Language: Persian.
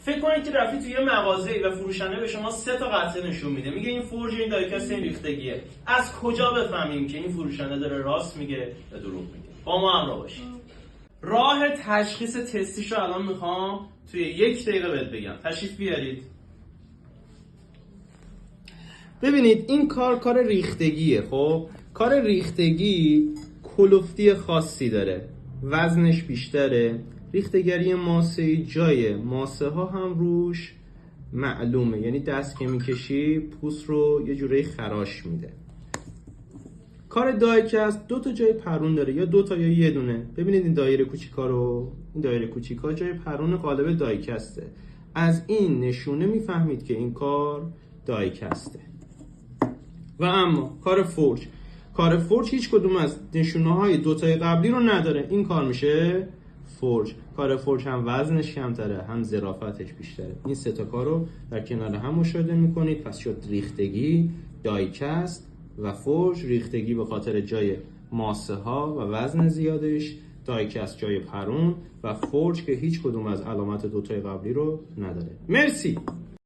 فکر کنید که رفتی توی یه مغازه‌ای و فروشنده به شما 3 تا قطعه نشون میده، میگه این فرج، این دایکاست، این ریختگیه. از کجا بفهمیم که این فروشنده داره راست میگه یا دروغ میگه؟ با ما همراه باشید. راه تشخیص تستیش رو الان میخوام توی 1 دقیقه بهت بگم. تشریف بیارید. ببینید این کار ریختگیه. خب کار ریختگی کلفتی خاصی داره، وزنش بیشتره، ریختگری ماسه‌ای جای ماسه ها هم روش معلومه، یعنی دست که میکشی پوست رو یه جوری خراش میده. کار دایکست 2 تا جای پرون داره، یا 2 تا یا یه دونه. ببینید این دایره کوچیکا رو، این دایره کوچیکا جای پرون قالب دایکسته. از این نشونه میفهمید که این کار دایکسته. و اما کار فرج هیچ کدوم از نشونه های 2 تای قبلی رو نداره. این کار میشه فرج. کار فرج هم وزنش کمتره، هم ظرافتش بیشتره. این 3 تا کار رو در کنار هم مشاهده میکنید. پس شد ریختگی، دایکست و فرج. ریختگی به خاطر جای ماسه ها و وزن زیادش، دایکست جای پرون و فرج که هیچ کدوم از علامت 2 تای قبلی رو نداره. مرسی.